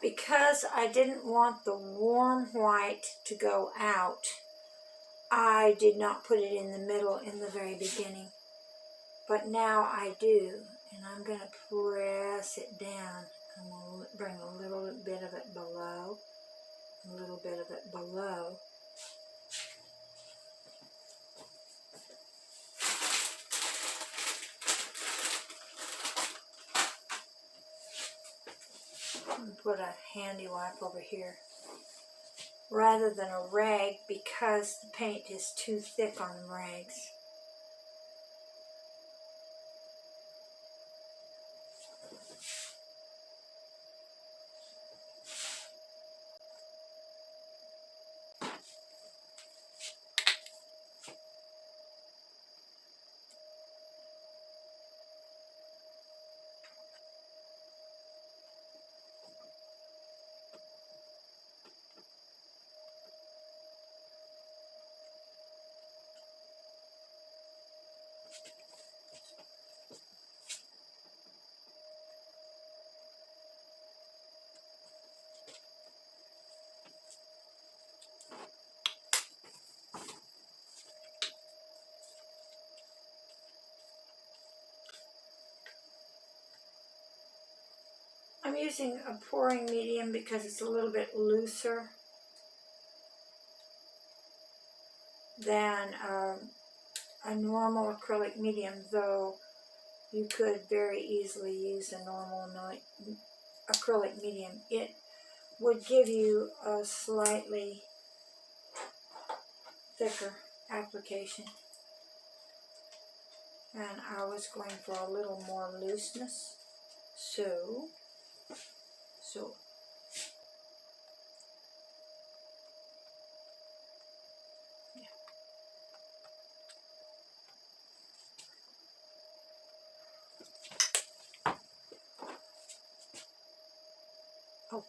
Because I didn't want the warm white to go out, I did not put it in the middle in the very beginning. But now I do, and I'm going to press it down. I'm going to bring a little bit of it below, a little bit of it below. And put a handy wipe over here rather than a rag because the paint is too thick on the rags. I'm using a pouring medium because it's a little bit looser than a normal acrylic medium, though you could very easily use a normal acrylic medium. It would give you a slightly thicker application. And I was going for a little more looseness. So yeah. Oh.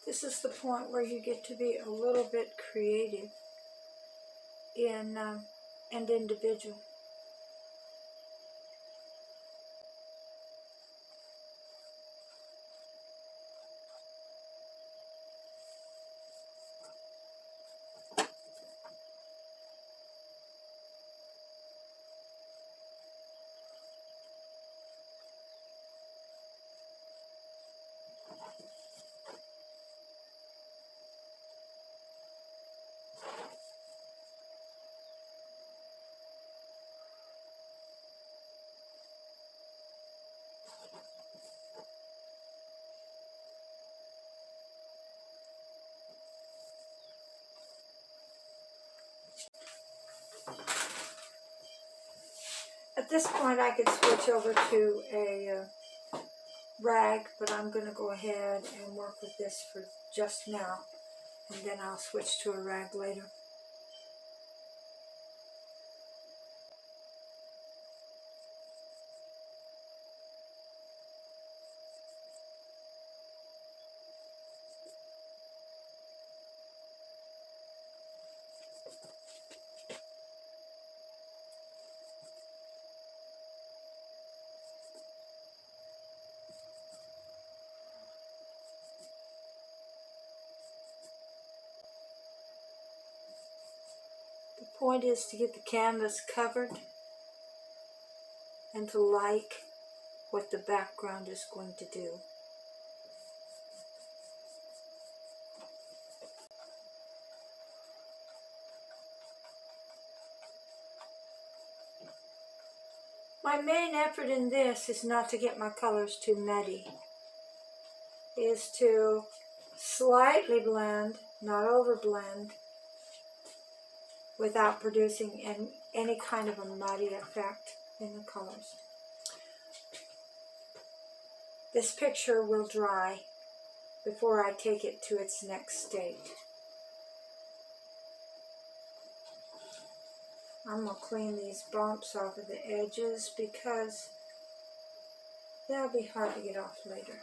This is the point where you get to be a little bit creative and individual. At this point I could switch over to a rag, but I'm going to go ahead and work with this for just now, and then I'll switch to a rag later. The point is to get the canvas covered and to like what the background is going to do. My main effort in this is not to get my colors too muddy, is to slightly blend, not over blend, without producing any kind of a muddy effect in the colors. This picture will dry before I take it to its next state. I'm going to clean these bumps off of the edges because they'll be hard to get off later.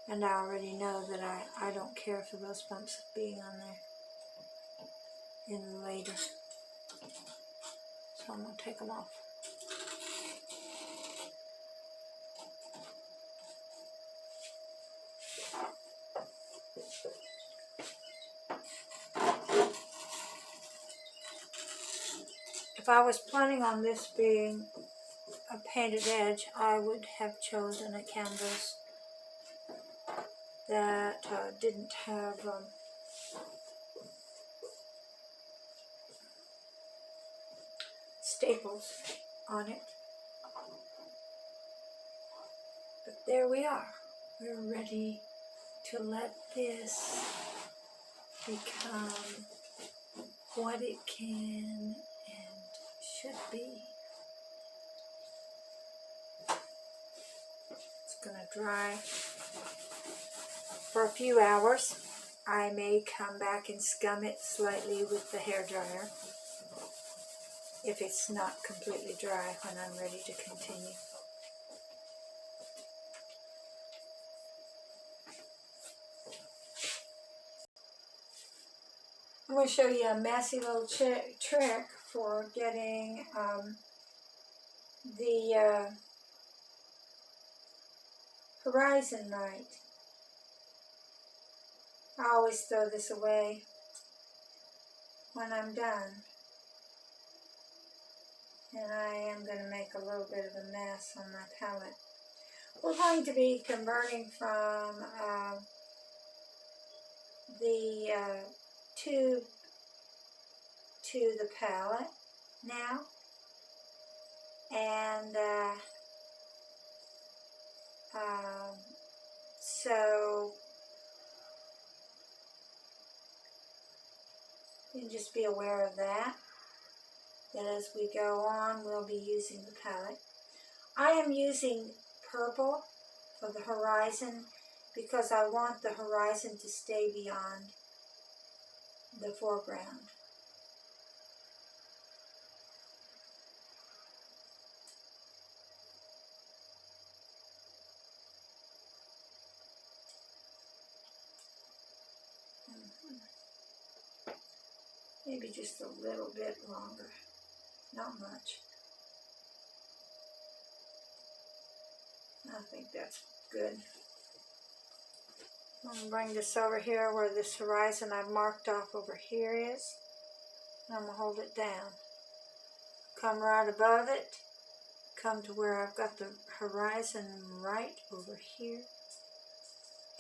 And I already know that I don't care for those bumps being on there in later. So I'm going to take them off. If I was planning on this being a painted edge, I would have chosen a canvas that didn't have staples on it. But there we are. We're ready to let this become what it can and should be. It's going to dry for a few hours. I may come back and scum it slightly with the hairdryer if it's not completely dry when I'm ready to continue. I'm going to show you a messy little trick for getting the horizon right. I always throw this away when I'm done. And I am going to make a little bit of a mess on my palette. We're going to be converting from the tube to the palette now. And so you can just be aware of that as we go on we'll be using the palette. I am using purple for the horizon because I want the horizon to stay beyond the foreground. Maybe just a little bit longer, not much. I think that's good. I'm going to bring this over here where this horizon I've marked off over here is. I'm going to hold it down. Come right above it. Come to where I've got the horizon right over here.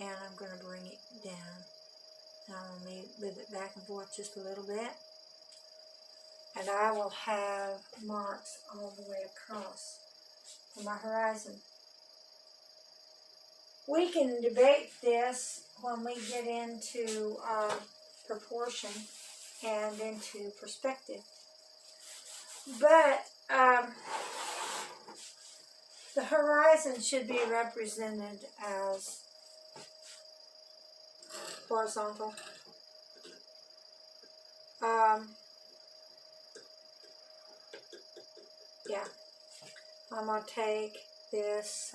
And I'm going to bring it down. Now I'm going to move it back and forth just a little bit. And I will have marks all the way across for my horizon. We can debate this when we get into proportion and into perspective. But the horizon should be represented as horizontal. Yeah, I'm going to take this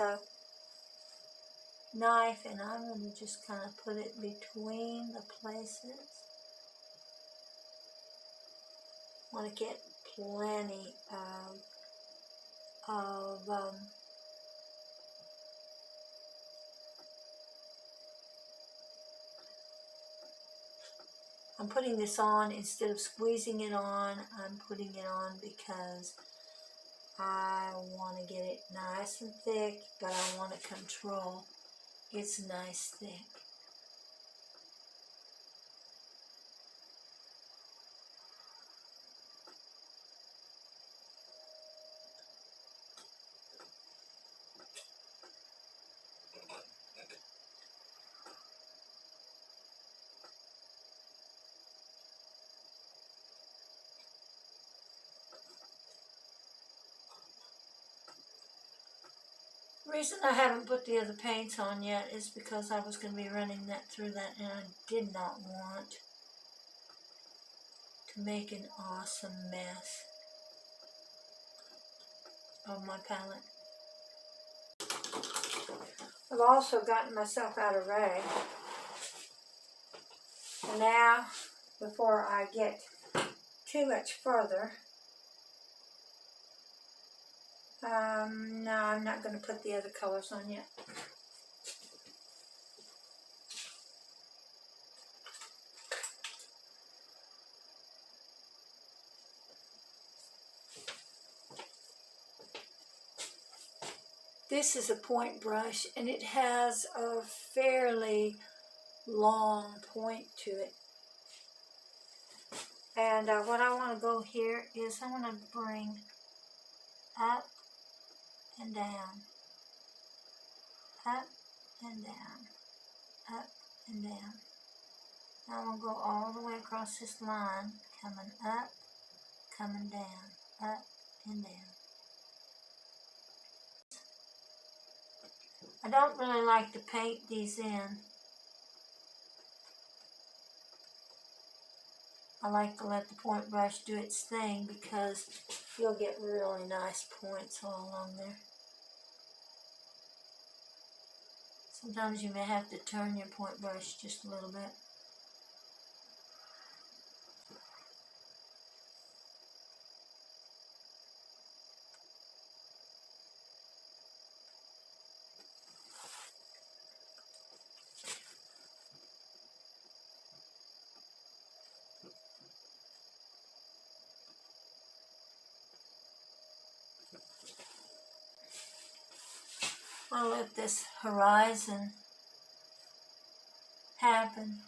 knife and I'm going to just kind of put it between the places. I want to get plenty of I'm putting this on instead of squeezing it on. I'm putting it on because I want to get it nice and thick, but I want to control its nice thick. The reason I haven't put the other paints on yet is because I was going to be running that through that and I did not want to make an awesome mess of my palette. I've also gotten myself out of rag. And now, before I get too much further, no, I'm not going to put the other colors on yet. This is a point brush, and it has a fairly long point to it. And what I want to go here is I want to bring up and down, up and down, up and down. Now I'm going to go all the way across this line, coming up, coming down, up and down. I don't really like to paint these in. I like to let the point brush do its thing because you'll get really nice points all along there. Sometimes you may have to turn your point brush just a little bit. I'll let this horizon happen.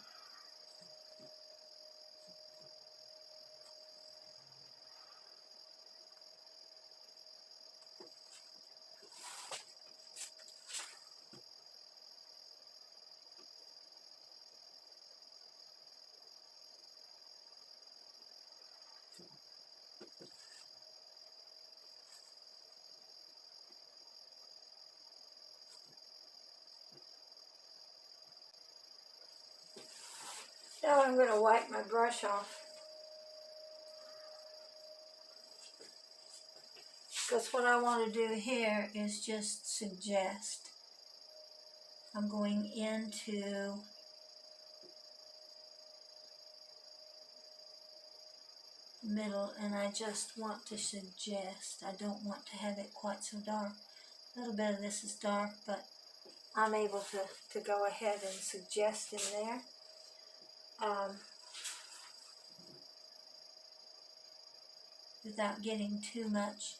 Now I'm going to wipe my brush off, because what I want to do here is just suggest. I'm going into the middle, and I just want to suggest. I don't want to have it quite so dark. A little bit of this is dark, but I'm able to go ahead and suggest in there. Without getting too much.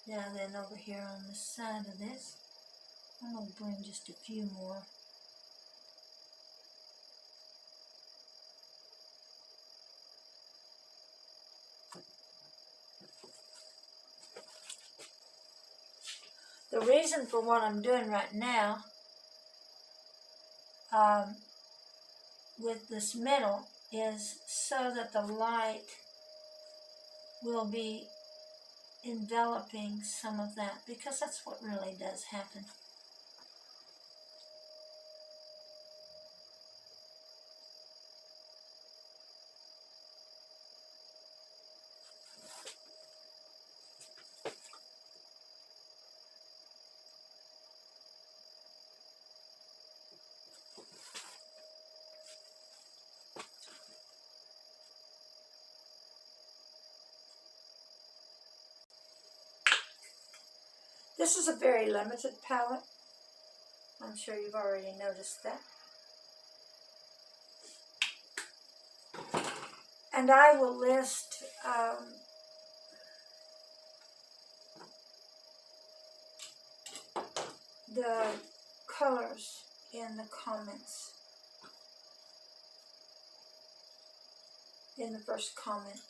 Now then, over here on the side of this, I'm going to bring just a few more. The reason for what I'm doing right now with this middle is so that the light will be enveloping some of that, because that's what really does happen. This is a very limited palette. I'm sure you've already noticed that. And I will list the colors in the comments, in the first comment.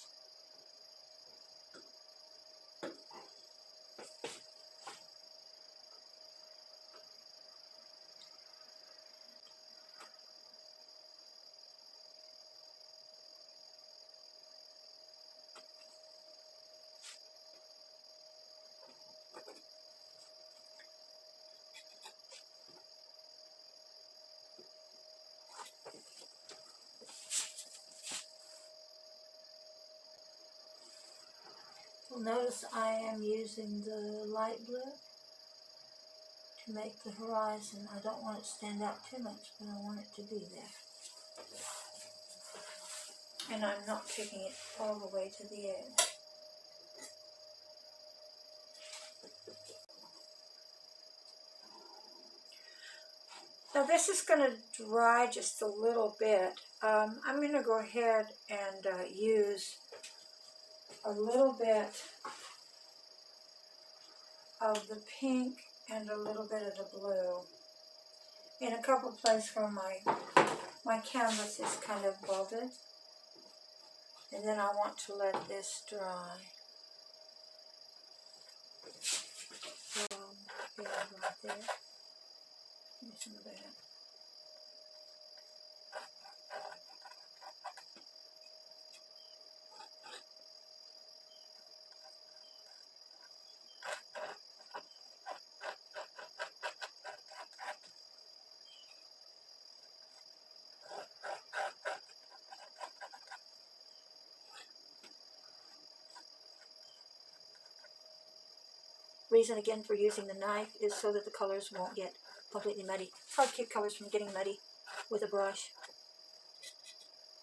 You'll notice I am using the light blue to make the horizon. I don't want it to stand out too much, but I want it to be there. And I'm not taking it all the way to the edge. Now this is going to dry just a little bit. I'm going to go ahead and use a little bit of the pink and a little bit of the blue in a couple of places where my canvas is kind of bubbed. And then I want to let this dry. Yeah, right there. Give me some of that. Reason again for using the knife is so that the colors won't get completely muddy. It's hard to keep colors from getting muddy with a brush.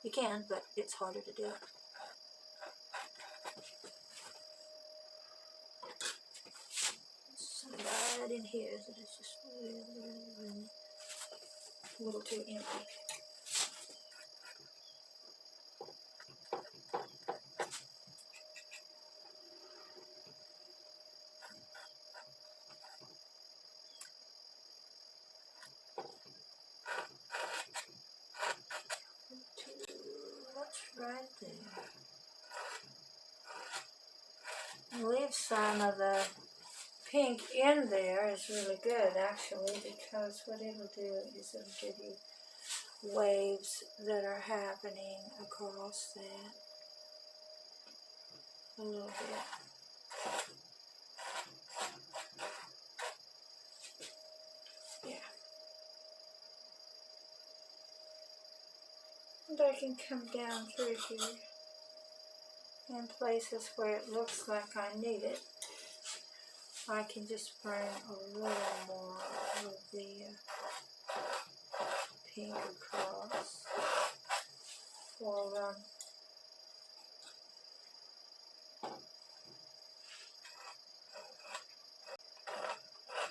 You can, but it's harder to do. Slide in here so it's just really a little too empty. Too much right there. Leave some of the pink in there is really good actually, because what it'll do is it'll give you waves that are happening across that a little bit. Yeah. And I can come down through here in places where it looks like I need it. I can just bring a little more of the pink across for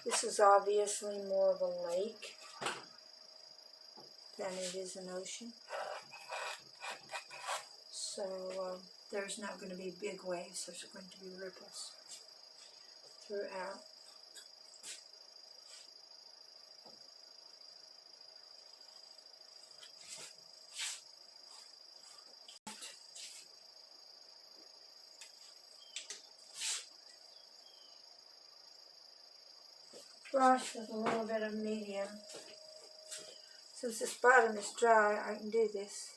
this is obviously more of a lake than it is an ocean. So there's not going to be big waves, there's going to be ripples throughout. Brush with a little bit of medium. Since this bottom is dry, I can do this.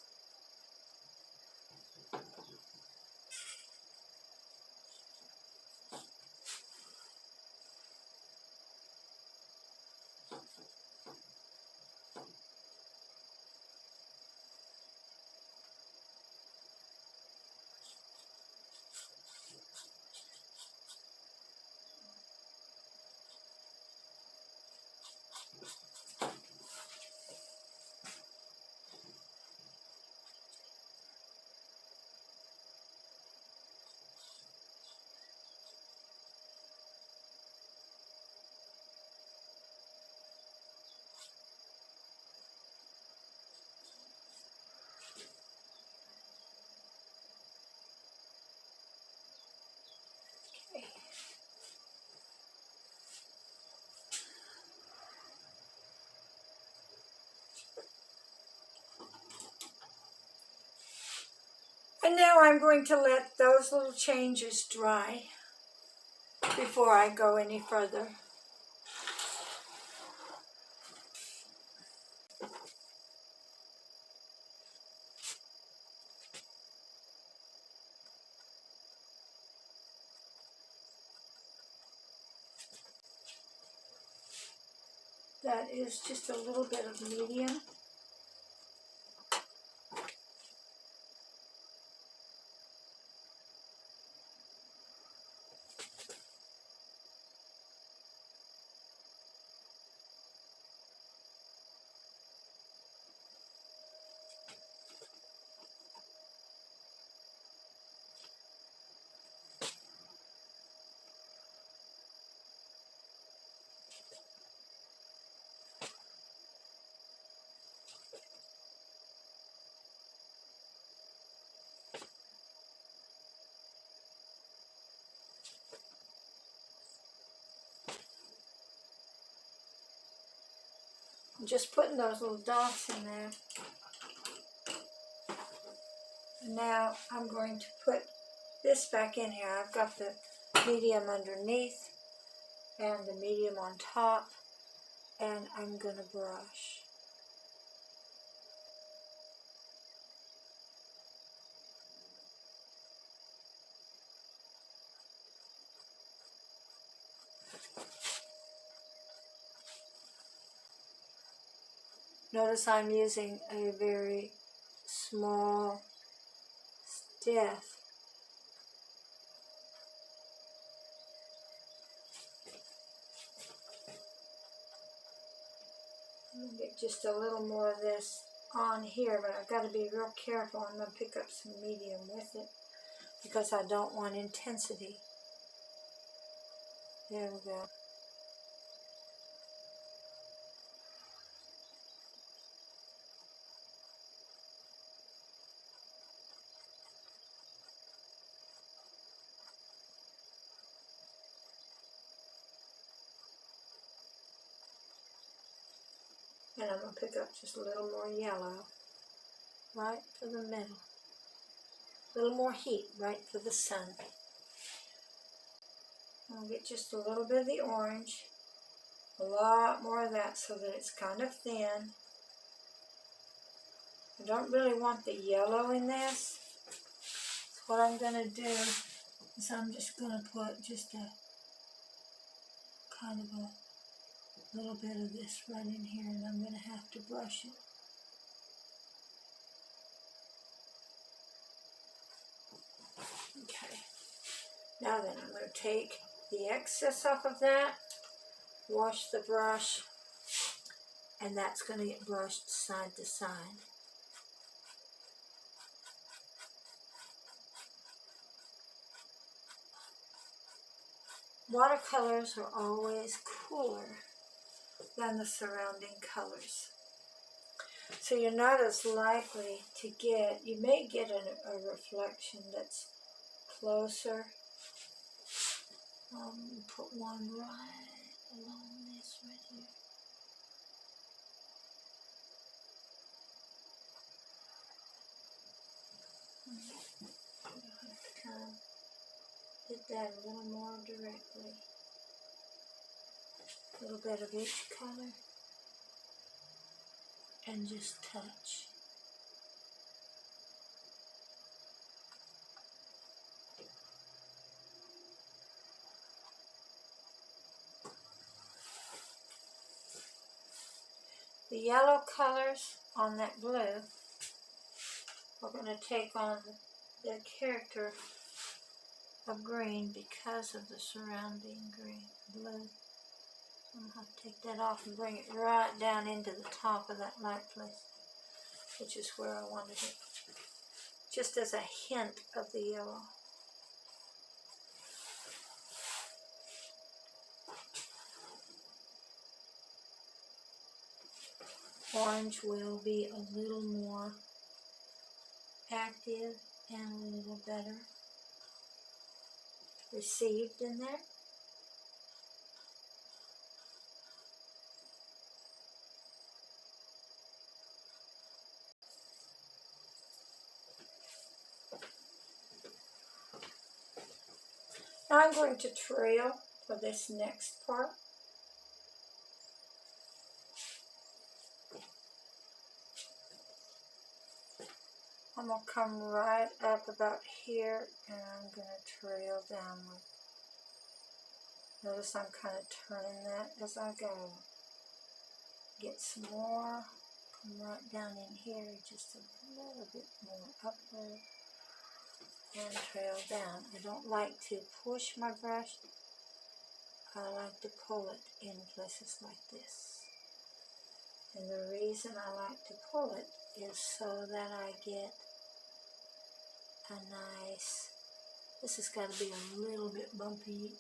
Okay. And now I'm going to let those little changes dry before I go any further. That is just a little bit of medium. I'm just putting those little dots in there. And now I'm going to put this back in here. I've got the medium underneath and the medium on top, and I'm going to brush. Notice I'm using a very small, stiff I'm going to get just a little more of this on here, but I've got to be real careful. I'm going to pick up some medium with it because I don't want intensity. There we go. And I'm going to pick up just a little more yellow right for the middle. A little more heat right for the sun. I'll get just a little bit of the orange, a lot more of that so that it's kind of thin. I don't really want the yellow in this. So what I'm going to do is I'm just going to put just a kind of a little bit of this right in here, and I'm going to have to brush it. Okay. Now then, I'm going to take the excess off of that, wash the brush, and that's going to get brushed side to side. Watercolors are always cooler than the surrounding colors. So you're not as likely to get, you may get a reflection that's closer. Put one right along this right here. I'll have to kind of hit that a little more directly. A little bit of each color. And just touch. The yellow colors on that blue are going to take on the character of green because of the surrounding blue. I'm going to have to take that off and bring it right down into the top of that light place, which is where I wanted it. Just as a hint of the yellow. Orange will be a little more active and a little better received in there. Now I'm going to trail for this next part. I'm going to come right up about here and I'm going to trail downward. Notice I'm kind of turning that as I go. Get some more, come right down in here, just a little bit more upward and trail down. I don't like to push my brush. I like to pull it in places like this. And the reason I like to pull it is so that I get a nice, this has got to be a little bit bumpy,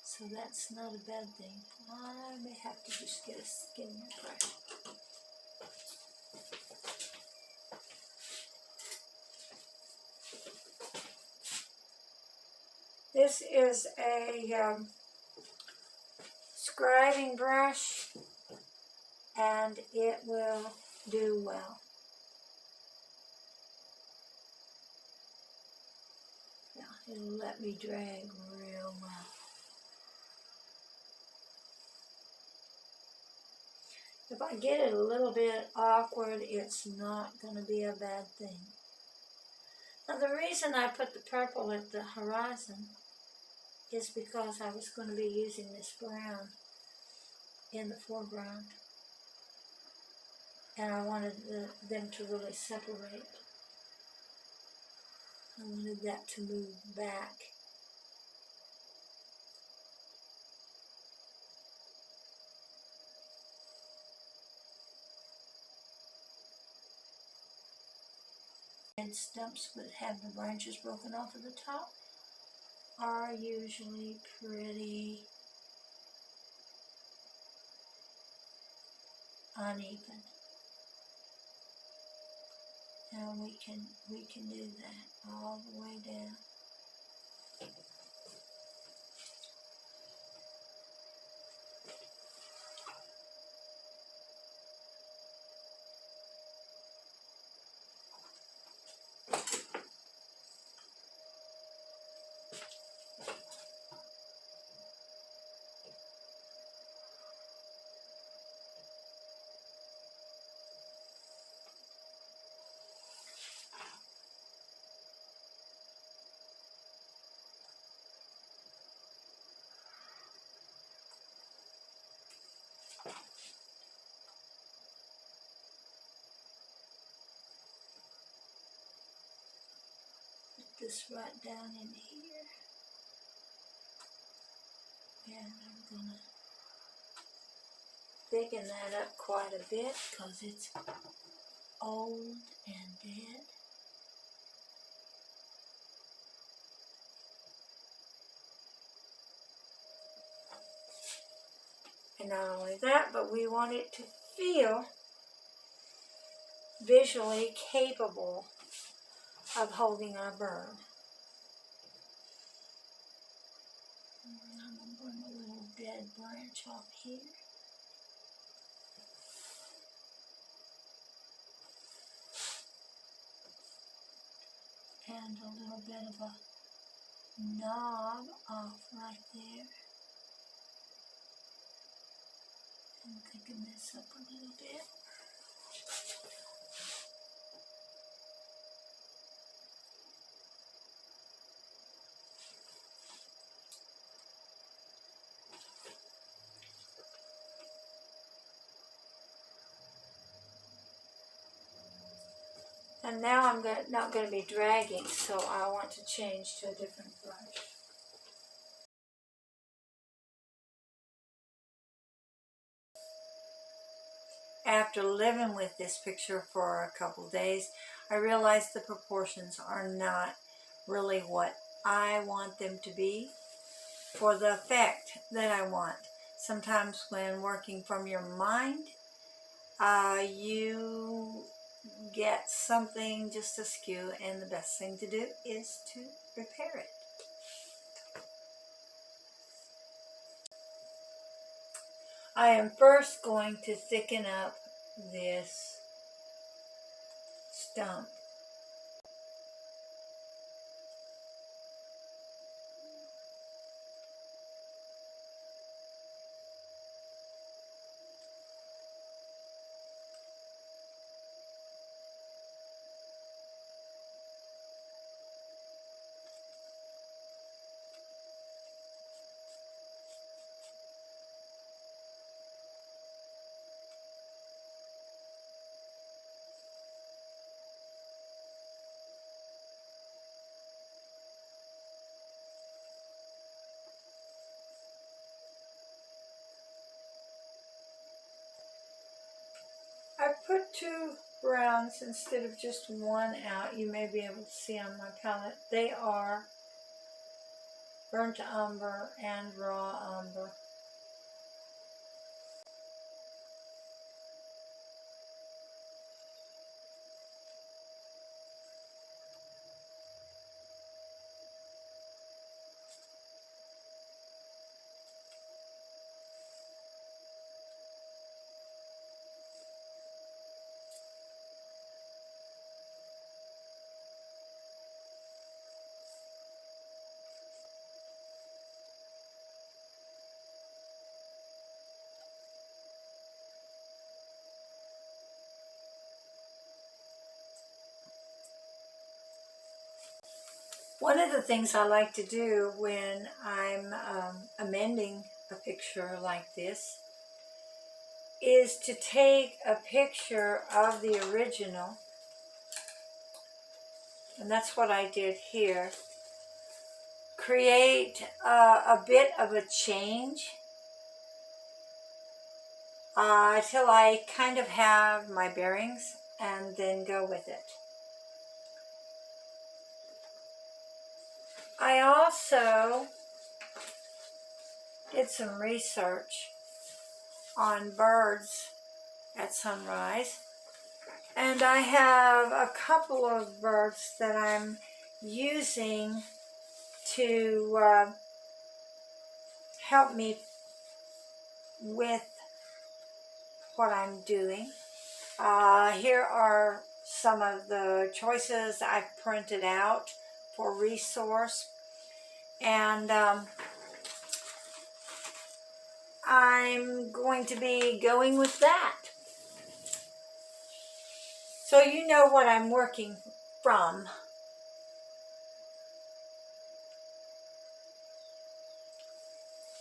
so that's not a bad thing. I may have to just get a skinnier brush. This is a scribing brush. and it will do well. Yeah, it'll let me drag real well. If I get it a little bit awkward, it's not going to be a bad thing. Now the reason I put the purple at the horizon is because I was going to be using this brown in the foreground. And I wanted them to really separate. I wanted that to move back. And stumps that have the branches broken off at the top are usually pretty uneven. And we can do that all the way down. Put this right down in here. And I'm going to thicken that up quite a bit because it's old and dead. And not only that, but we want it to feel visually capable of holding our burn. I'm going to bring a little dead branch off here. And a little bit of a knob off right there. And thicken this up a little bit. And now I'm not going to be dragging, so I want to change to a different brush. After living with this picture for a couple days, I realized the proportions are not really what I want them to be for the effect that I want. Sometimes when working from your mind, you get something just askew, and the best thing to do is to repair it. I am first going to thicken up this stump. I put 2 browns instead of just one out. You may be able to see on my palette. They are burnt umber and raw umber. One of the things I like to do when I'm amending a picture like this is to take a picture of the original, and that's what I did here. Create a bit of a change till I kind of have my bearings, and then go with it. I also did some research on birds at sunrise, and I have a couple of birds that I'm using to help me with what I'm doing. Here are some of the choices I've printed out for resource, and I'm going to be going with that. So you know what I'm working from.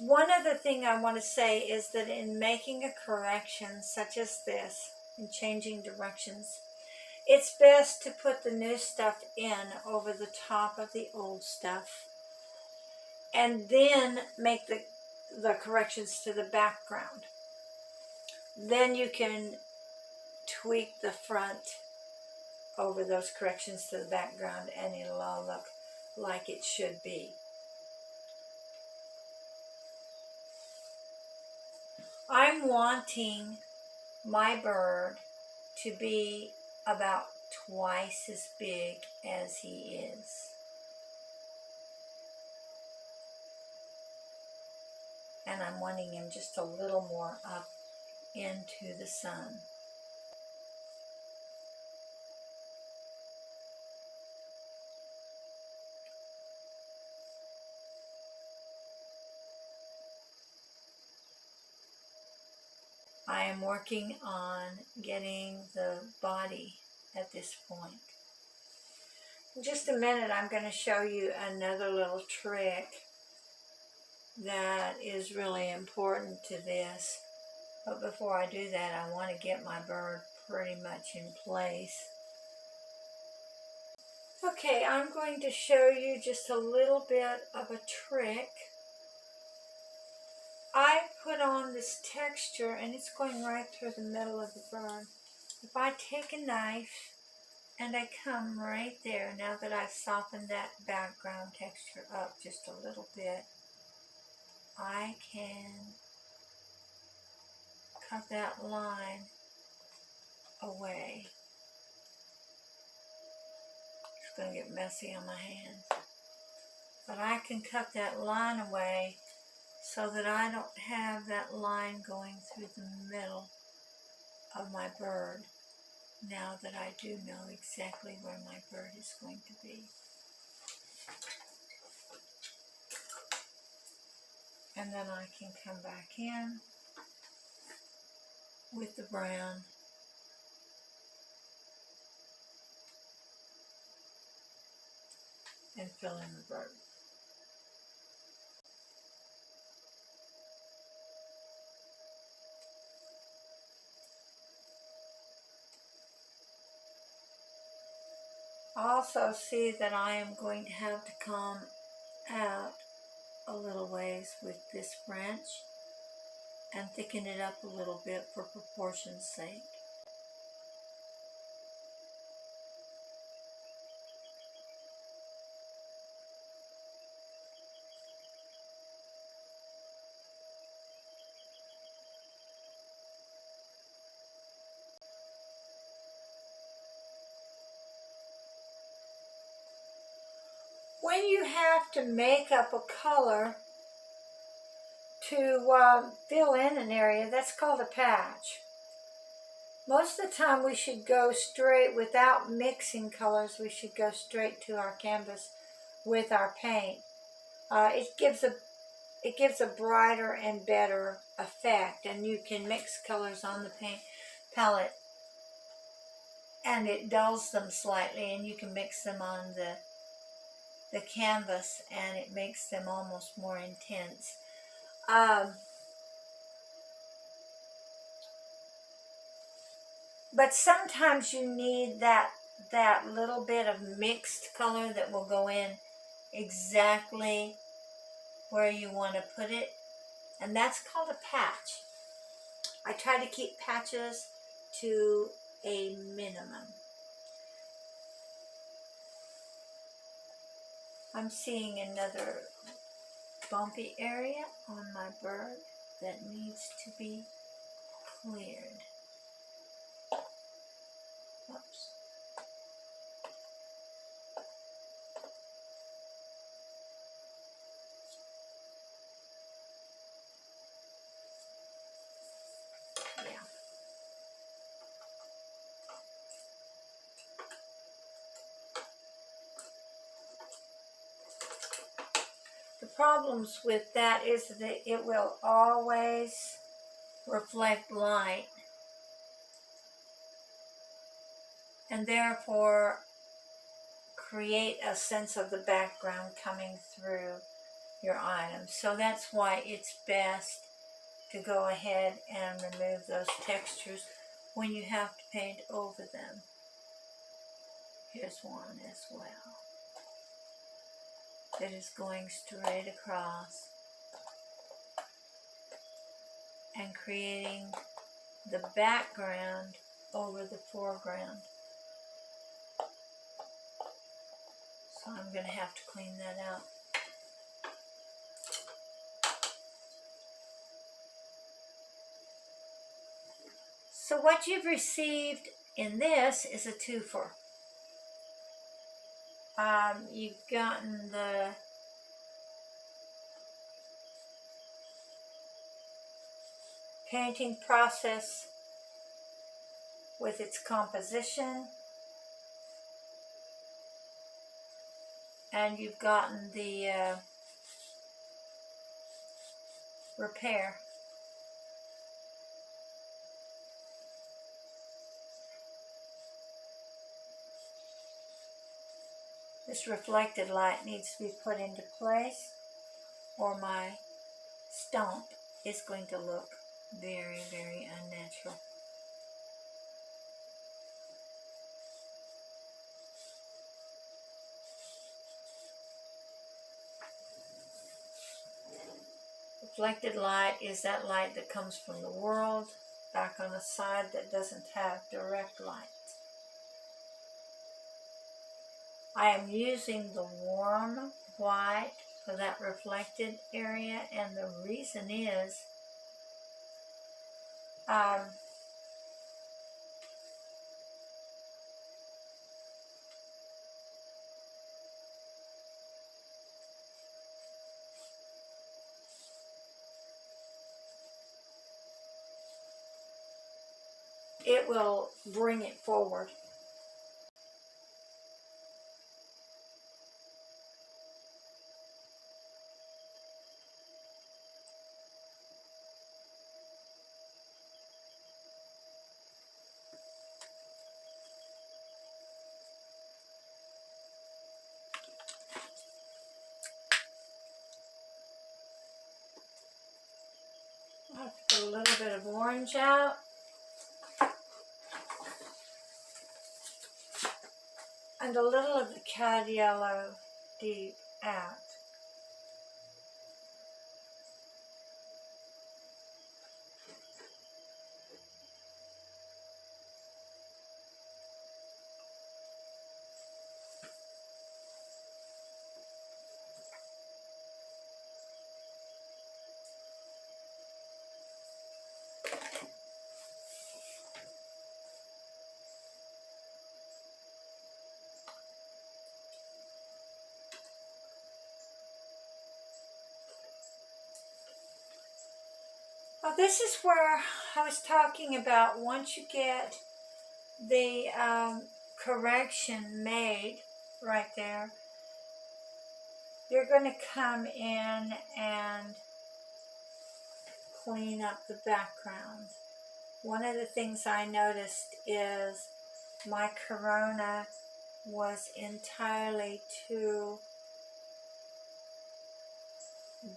One other thing I want to say is that in making a correction such as this, in changing directions, it's best to put the new stuff in over the top of the old stuff, and then make the corrections to the background. Then you can tweak the front over those corrections to the background, and it'll all look like it should be. I'm wanting my bird to be about twice as big as he is. And I'm wanting him just a little more up into the sun. I am working on getting the body at this point. In just a minute, I'm going to show you another little trick that is really important to this. But before I do that, I want to get my bird pretty much in place. Okay, I'm going to show you just a little bit of a trick. I put on this texture, and it's going right through the middle of the bird. If I take a knife and I come right there, now that I've softened that background texture up just a little bit, I can cut that line away. It's going to get messy on my hands. But I can cut that line away so that I don't have that line going through the middle of my bird, now that I do know exactly where my bird is going to be. And then I can come back in with the brown and fill in the bird. Also see that I am going to have to come out a little ways with this branch and thicken it up a little bit for proportion's sake. When you have to make up a color to fill in an area, that's called a patch. Most of the time we should go straight, without mixing colors, we should go straight to our canvas with our paint. It gives a brighter and better effect, and you can mix colors on the paint palette and it dulls them slightly, and you can mix them on the the canvas, and it makes them almost more intense. But sometimes you need that little bit of mixed color that will go in exactly where you want to put it, and that's called a patch. I try to keep patches to a minimum. I'm seeing another bumpy area on my bird that needs to be cleared. Oops. Yeah. The problems with that is that it will always reflect light, and therefore create a sense of the background coming through your items. So that's why it's best to go ahead and remove those textures when you have to paint over them. Here's one as well that is going straight across and creating the background over the foreground. So I'm going to have to clean that out. So what you've received in this is a twofer. You've gotten the painting process with its composition, and you've gotten the repair. This reflected light needs to be put into place, or my stump is going to look very, very unnatural. Reflected light is that light that comes from the world back on a side that doesn't have direct light. I am using the warm white for that reflected area, and the reason is it will bring it forward. I'll have to put a little bit of orange out. And a little of the cad yellow deep out. Well, this is where I was talking about once you get the correction made right there, you're going to come in and clean up the background. One of the things I noticed is my corona was entirely too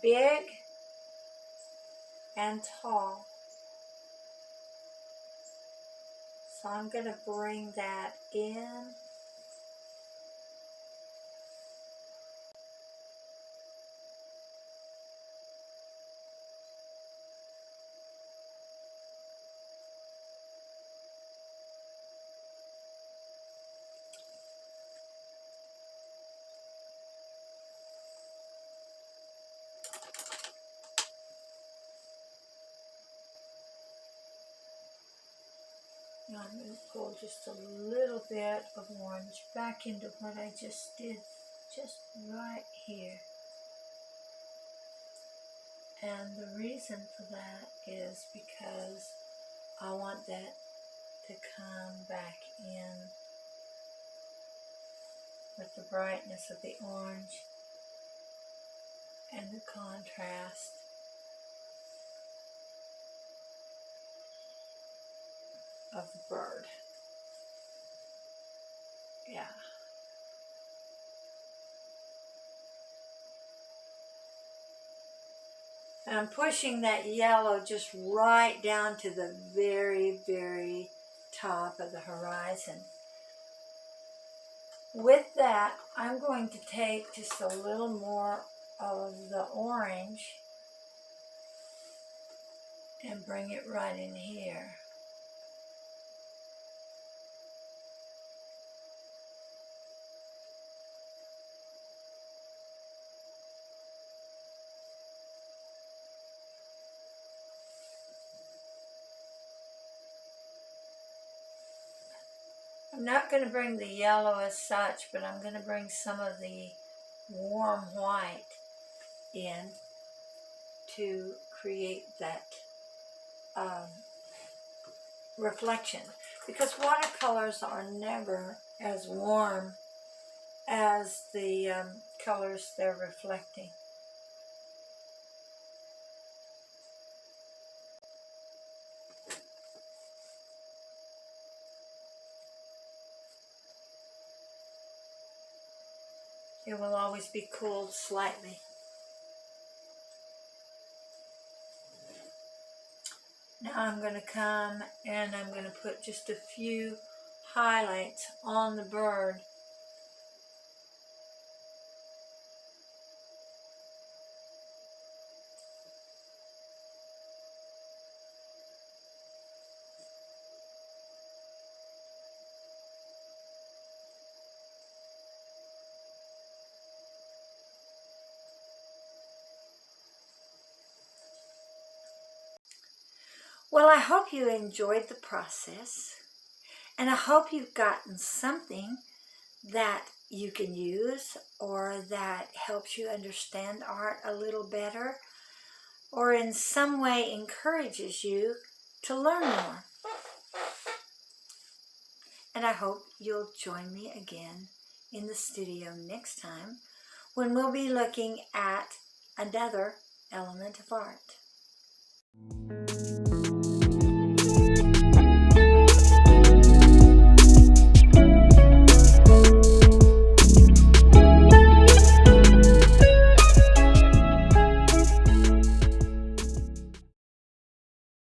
big and tall. So I'm going to bring that in. Now I'm going to pull just a little bit of orange back into what I just did, just right here. And the reason for that is because I want that to come back in with the brightness of the orange and the contrast of the bird. Yeah. And I'm pushing that yellow just right down to the very, very top of the horizon. With that, I'm going to take just a little more of the orange and bring it right in here. I'm not going to bring the yellow as such, but I'm going to bring some of the warm white in to create that reflection. Because watercolors are never as warm as the colors they're reflecting. It will always be cooled slightly. Now I'm going to come and I'm going to put just a few highlights on the bird. Well, I hope you enjoyed the process, and I hope you've gotten something that you can use or that helps you understand art a little better or in some way encourages you to learn more. And I hope you'll join me again in the studio next time when we'll be looking at another element of art.